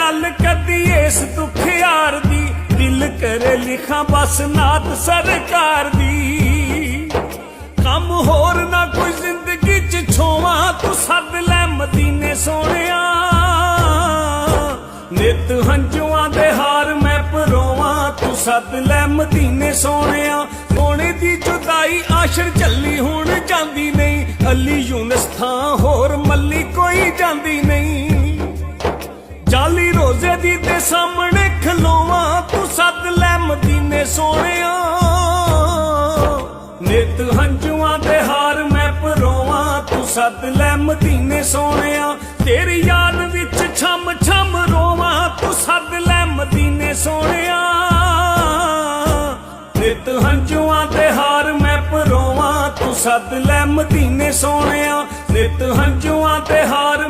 गल कदी इस दुख यार दी, दिल करे लिखा बस नात सरकार दी। कम होर ना कोई जिंदगी च छोवा, तू सद लै मदीने सोहणिया। नित हंजुआं दे हार मैं परोवां, तू सद लै मदीने सोहणिया। सोने दी जुदाई आशर झल्ली हुण जांदी नहीं, अली यूनस थां होर मल्ली कोई जांदी नहीं। जाली रोजे दी ते सामने खलोवां, तू सद लै मदीने सोहणिया। नित हंजुआं दे हार मैं परोवां, तू सद लै मदीने सोहणिया। तेरी याद विच छम छम रोवां, तू सद लै मदीने सोहणिया। नित हंजुआं दे हार मैं परोवां, तू सद लै मदीने सोहणिया। नित हंजुआं दे हार